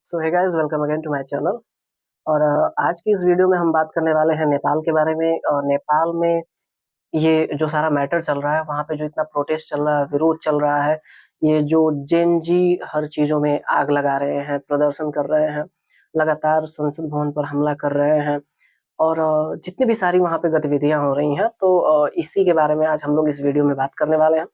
So hey guys, welcome again to my channel. और आज की इस वीडियो में हम बात करने वाले हैं नेपाल के बारे में। नेपाल में ये जो सारा मैटर चल रहा है, वहाँ पे जो इतना प्रोटेस्ट चल रहा है, विरोध चल रहा है, ये जो जेन जी हर चीज़ों में आग लगा रहे हैं, प्रदर्शन कर रहे हैं, लगातार संसद भवन पर हमला कर रहे हैं और जितनी भी सारी वहाँ पे गतिविधियाँ हो रही हैं, तो इसी के बारे में आज हम लोग इस वीडियो में बात करने वाले हैं।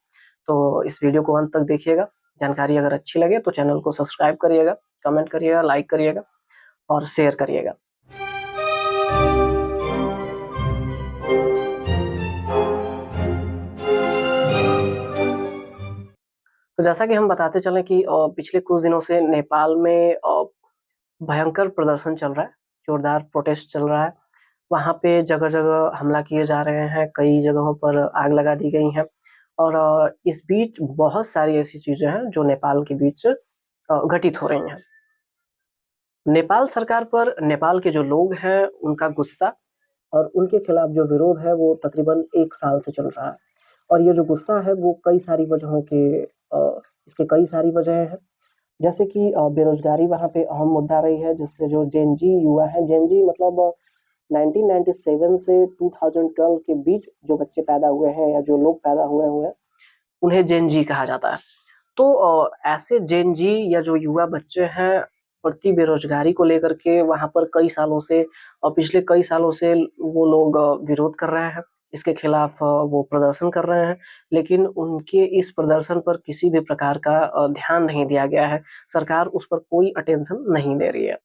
तो इस वीडियो को अंत तक देखिएगा। जानकारी अगर अच्छी लगे तो चैनल को सब्सक्राइब करिएगा, कमेंट करिएगा, लाइक करिएगा और शेयर करिएगा। तो जैसा कि हम बताते चलें कि पिछले कुछ दिनों से नेपाल में भयंकर प्रदर्शन चल रहा है, जोरदार प्रोटेस्ट चल रहा है। वहाँ पे जगह-जगह हमला किए जा रहे हैं, कई जगहों पर आग लगा दी गई हैं और इस बीच बहुत सारी ऐसी चीज़ें हैं जो नेपाल के बीच घटित हो रही हैं। नेपाल सरकार पर नेपाल के जो लोग हैं, उनका गुस्सा और उनके खिलाफ जो विरोध है, वो तकरीबन 1 साल से चल रहा है। और ये जो गुस्सा है, वो कई सारी वजहों के इसके कई सारी वजहें हैं। जैसे कि बेरोज़गारी वहाँ पे अहम मुद्दा रही है, जिससे जो जेन ज़ी युवा हैं, जेन ज़ी मतलब 1997 से 2012 के बीच जो बच्चे पैदा हुए हैं या जो लोग पैदा हुए हैं, उन्हें जेन ज़ी कहा जाता है। तो ऐसे जेन ज़ी या जो युवा बच्चे हैं, बढ़ती बेरोज़गारी को लेकर के वहाँ पर कई सालों से और पिछले कई सालों से वो लोग विरोध कर रहे हैं। इसके खिलाफ वो प्रदर्शन कर रहे हैं, लेकिन उनके इस प्रदर्शन पर किसी भी प्रकार का ध्यान नहीं दिया गया है। सरकार उस पर कोई अटेंशन नहीं दे रही है।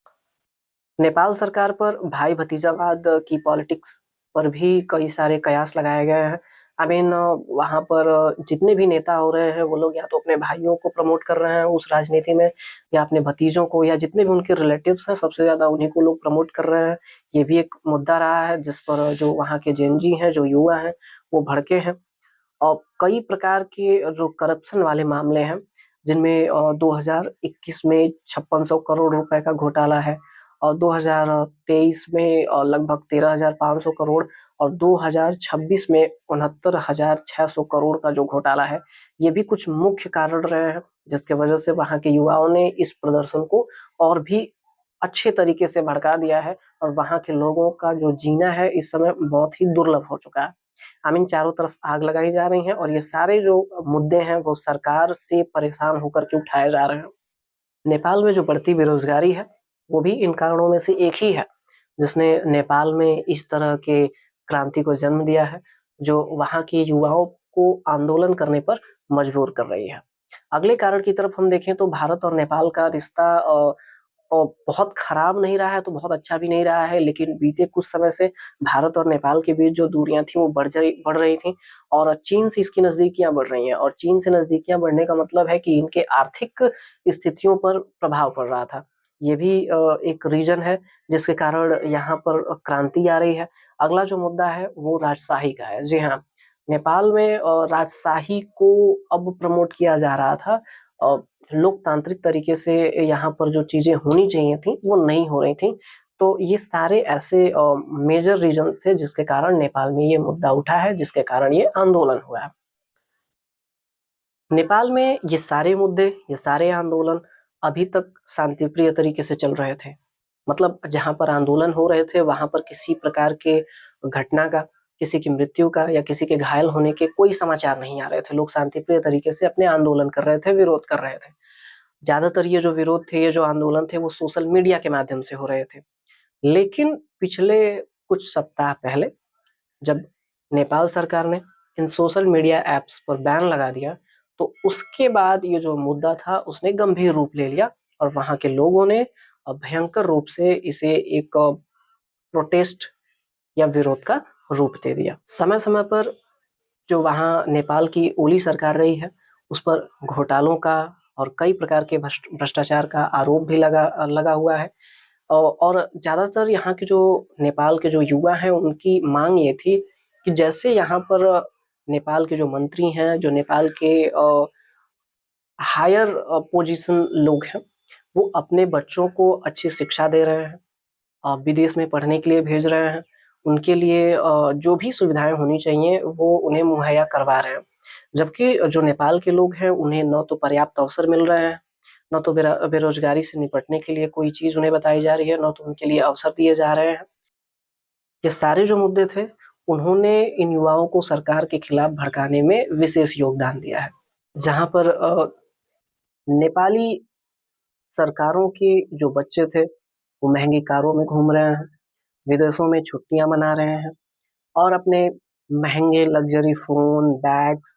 नेपाल सरकार पर भाई-भतीजावाद की पॉलिटिक्स पर भी कई सारे कयास लगाए गए हैं। आई मीन वहाँ पर जितने भी नेता हो रहे हैं, वो लोग या तो अपने भाइयों को प्रमोट कर रहे हैं उस राजनीति में या अपने भतीजों को या जितने भी उनके रिलेटिव्स हैं, सबसे ज़्यादा उन्हीं को लोग प्रमोट कर रहे हैं। ये भी एक मुद्दा रहा है जिस पर जो वहाँ के जेन ज़ी हैं, जो युवा हैं, वो भड़के हैं। और कई प्रकार के जो करप्शन वाले मामले हैं, जिनमें 2021 में 5600 करोड़ रुपए का घोटाला है और 2023 में लगभग 13,500 करोड़ और 2026 में 69,600 करोड़ का जो घोटाला है, ये भी कुछ मुख्य कारण रहे हैं, जिसकी वजह से वहाँ के युवाओं ने इस प्रदर्शन को और भी अच्छे तरीके से भड़का दिया है और वहाँ के लोगों का जो जीना है, इस समय बहुत ही दुर्लभ हो चुका है। आई मीन चारों तरफ आग लगाई जा रही है और ये सारे जो मुद्दे हैं, वो सरकार से परेशान होकर के उठाए जा रहे हैं। नेपाल में जो बढ़ती बेरोज़गारी है, वो भी इन कारणों में से एक ही है, जिसने नेपाल में इस तरह के क्रांति को जन्म दिया है, जो वहाँ के युवाओं को आंदोलन करने पर मजबूर कर रही है। अगले कारण की तरफ हम देखें तो भारत और नेपाल का रिश्ता बहुत खराब नहीं रहा है, तो बहुत अच्छा भी नहीं रहा है, लेकिन बीते कुछ समय से भारत और नेपाल के बीच जो दूरियाँ थी, वो बढ़ रही थी और चीन से इसकी नज़दीकियाँ बढ़ रही हैं और चीन से नज़दीकियाँ बढ़ने का मतलब है कि इनके आर्थिक स्थितियों पर प्रभाव पड़ रहा था। ये भी एक रीज़न है, जिसके कारण यहाँ पर क्रांति आ रही है। अगला जो मुद्दा है, वो राजशाही का है। जी हाँ, नेपाल में राजशाही को अब प्रमोट किया जा रहा था। अ, लोकतांत्रिक तरीके से यहाँ पर जो चीज़ें होनी चाहिए थी, वो नहीं हो रही थी। तो ये सारे ऐसे मेजर रीज़न्स थे जिसके कारण नेपाल में ये मुद्दा उठा है, जिसके कारण ये आंदोलन हुआ है। नेपाल में ये सारे मुद्दे, ये सारे आंदोलन अभी तक शांतिप्रिय तरीके से चल रहे थे। मतलब जहाँ पर आंदोलन हो रहे थे, वहाँ पर किसी प्रकार के घटना का, किसी की मृत्यु का या किसी के घायल होने के कोई समाचार नहीं आ रहे थे। लोग शांतिप्रिय तरीके से अपने आंदोलन कर रहे थे, विरोध कर रहे थे। ज़्यादातर ये जो विरोध थे, ये जो आंदोलन थे, वो सोशल मीडिया के माध्यम से हो रहे थे। लेकिन पिछले कुछ सप्ताह पहले जब नेपाल सरकार ने इन सोशल मीडिया ऐप्स पर बैन लगा दिया, तो उसके बाद ये जो मुद्दा था, उसने गंभीर रूप ले लिया और वहाँ के लोगों ने भयंकर रूप से इसे एक प्रोटेस्ट या विरोध का रूप दे दिया। समय-समय पर जो वहाँ नेपाल की ओली सरकार रही है, उस पर घोटालों का और कई प्रकार के भ्रष्टाचार का आरोप भी लगा हुआ है। और ज़्यादातर यहाँ के जो नेपाल के जो युवा हैं, उनकी माँग ये थी कि जैसे यहाँ पर नेपाल के जो मंत्री हैं, जो नेपाल के हायर पोजीशन लोग हैं, वो अपने बच्चों को अच्छी शिक्षा दे रहे हैं, विदेश में पढ़ने के लिए भेज रहे हैं। उनके लिए जो भी सुविधाएँ होनी चाहिए, वो उन्हें मुहैया करवा रहे हैं। जबकि जो नेपाल के लोग हैं, उन्हें ना तो पर्याप्त अवसर मिल रहे हैं, न तो बेरोजगारी से निपटने के लिए कोई चीज़ उन्हें बताई जा रही है, न तो उनके लिए अवसर दिए जा रहे हैं। ये सारे जो मुद्दे थे, उन्होंने इन युवाओं को सरकार के खिलाफ भड़काने में विशेष योगदान दिया है। जहाँ पर नेपाली सरकारों के जो बच्चे थे, वो महँगी कारों में घूम रहे हैं, विदेशों में छुट्टियाँ मना रहे हैं और अपने महँगे लग्ज़री फ़ोन, बैग्स,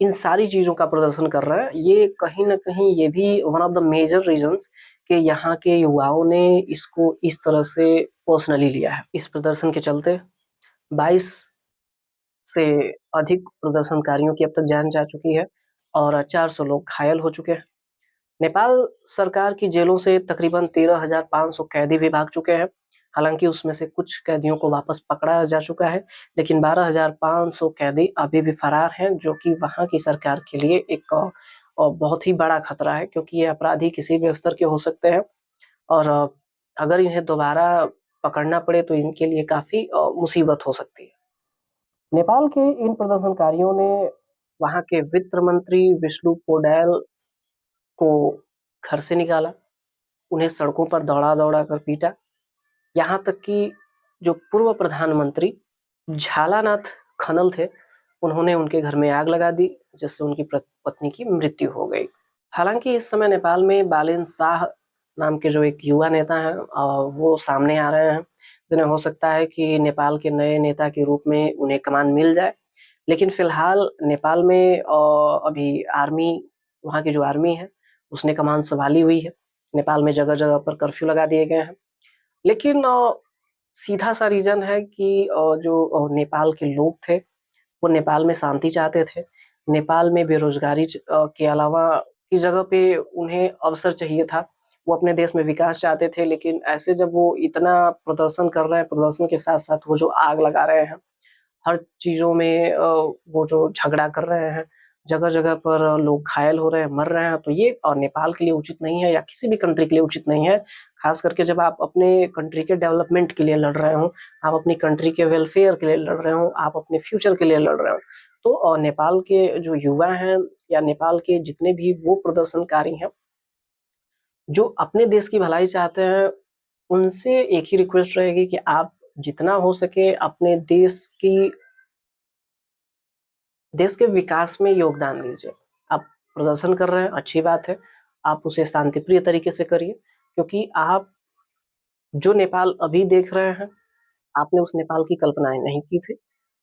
इन सारी चीज़ों का प्रदर्शन कर रहे हैं। ये कहीं न कहीं ये भी one of the major reasons कि यहाँ के युवाओं ने इसको इस तरह से पर्सनली लिया है। इस प्रदर्शन के चलते 22 से अधिक प्रदर्शनकारियों की अब तक जान जा चुकी है और 400 लोग घायल हो चुके हैं। नेपाल सरकार की जेलों से तकरीबन 13,500 कैदी भी भाग चुके हैं। हालाँकि उसमें से कुछ कैदियों को वापस पकड़ा जा चुका है, लेकिन 12,500 कैदी अभी भी फरार हैं, जो कि वहाँ की सरकार के लिए एक बहुत ही बड़ा खतरा है, क्योंकि ये अपराधी किसी भी स्तर के हो सकते हैं और अगर इन्हें दोबारा पकड़ना पड़े तो इनके लिए काफ़ी मुसीबत हो सकती है। नेपाल के इन प्रदर्शनकारियों ने वहाँ के वित्त मंत्री विष्णु पौडेल को घर से निकाला, उन्हें सड़कों पर दौड़ा-दौड़ा कर पीटा, यहाँ तक कि जो पूर्व प्रधानमंत्री झालानाथ खनल थे, उन्होंने उनके घर में आग लगा दी, जिससे उनकी पत्नी की मृत्यु हो गई। हालाँकि इस समय नेपाल में बालेन शाह नाम के जो एक युवा नेता हैं वो सामने आ रहे हैं, जिन्हें हो सकता है कि नेपाल के नए नेता के रूप में उन्हें कमान मिल जाए। लेकिन फ़िलहाल नेपाल में अभी आर्मी, वहाँ की जो आर्मी है, उसने कमान सँभाली हुई है। नेपाल में जगह-जगह पर कर्फ्यू लगा दिए गए हैं। लेकिन सीधा-सा रीज़न है कि जो नेपाल के लोग थे, वो नेपाल में शांति चाहते थे। नेपाल में बेरोज़गारी के अलावा की जगह पे उन्हें अवसर चाहिए था। वो अपने देश में विकास चाहते थे, लेकिन ऐसे जब वो इतना प्रदर्शन कर रहे हैं, प्रदर्शन के साथ-साथ वो जो आग लगा रहे हैं, हर चीज़ों में वो जो झगड़ा कर रहे हैं, जगह-जगह पर लोग घायल हो रहे हैं, मर रहे हैं, तो ये नेपाल के लिए उचित नहीं है या किसी भी कंट्री के लिए उचित नहीं है। ख़ास करके जब आप अपने कंट्री के डेवलपमेंट के लिए लड़ रहे हों, आप अपनी कंट्री के वेलफेयर के लिए लड़ रहे हों, आप अपने फ्यूचर के लिए लड़ रहे हों। तो नेपाल के जो युवा हैं या नेपाल के जितने भी वो प्रदर्शनकारी हैं, जो अपने देश की भलाई चाहते हैं, उनसे एक ही रिक्वेस्ट रहेगी कि आप जितना हो सके अपने देश के विकास में योगदान दीजिए। आप प्रदर्शन कर रहे हैं, अच्छी बात है, आप उसे शांतिप्रिय तरीके से करिए, क्योंकि आप जो नेपाल अभी देख रहे हैं, आपने उस नेपाल की कल्पनाएँ नहीं की थी।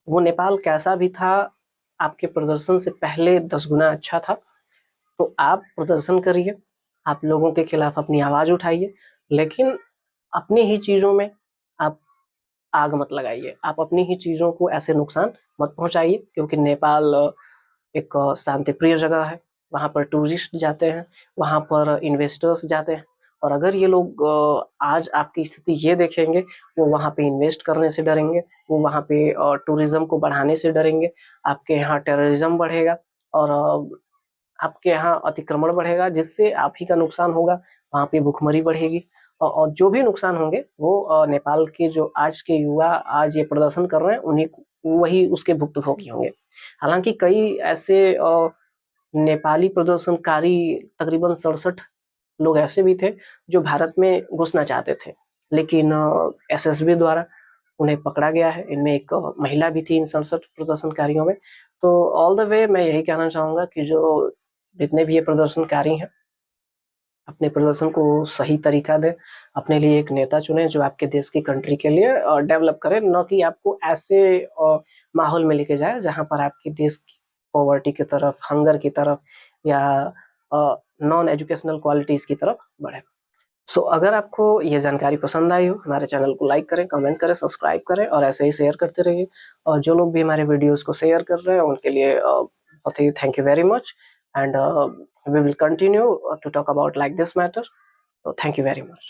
वो नेपाल कैसा भी था, आपके प्रदर्शन से पहले 10 गुना अच्छा था। तो आप प्रदर्शन करिए, आप लोगों के खिलाफ अपनी आवाज़ उठाइए, लेकिन अपनी ही चीज़ों में आप आग मत लगाइए। आप अपनी ही चीज़ों को ऐसे नुकसान मत पहुँचाइए, क्योंकि नेपाल एक शांतिप्रिय जगह है, वहाँ पर टूरिस्ट जाते हैं, वहाँ पर इन्वेस्टर्स जाते हैं और अगर ये लोग आज आपकी स्थिति ये देखेंगे, वो वहाँ पे इन्वेस्ट करने से डरेंगे, वो वहाँ पे टूरिज़्म को बढ़ाने से डरेंगे, आपके यहाँ टेररिज़्म बढ़ेगा और आपके यहाँ अतिक्रमण बढ़ेगा, जिससे आप ही का नुकसान होगा, वहाँ पे भुखमरी बढ़ेगी और जो भी नुकसान होंगे वो नेपाल के जो आज के युवा आज ये प्रदर्शन कर रहे हैं, उन्हीं वही उसके भुक्तभोगी होंगे। हालाँकि कई ऐसे नेपाली प्रदर्शनकारी तकरीबन 67 लोग ऐसे भी थे, जो भारत में घुसना चाहते थे, लेकिन एसएसबी द्वारा उन्हें पकड़ा गया है। इनमें एक महिला भी थी इन 67 प्रदर्शनकारियों में। तो ऑल द वे मैं यही कहना चाहूँगा कि जो जितने भी ये प्रदर्शनकारी हैं, अपने प्रदर्शन को सही तरीका दें, अपने लिए एक नेता चुनें जो आपके देश की कंट्री के लिए डेवलप करे, ना कि आपको ऐसे माहौल में लेके जाए जहाँ पर आपके देश की पॉवर्टी की तरफ, हंगर की तरफ या नॉन एजुकेशनल क्वालिटीज़ की तरफ बढ़े। सो अगर आपको ये जानकारी पसंद आई हो, हमारे चैनल को लाइक करें, कमेंट करें, सब्सक्राइब करें और ऐसे ही शेयर करते रहिए और जो लोग भी हमारे वीडियोज़ को शेयर कर रहे हैं, उनके लिए बहुत ही thank you very much and we will continue to talk about like this matter. So thank you very much.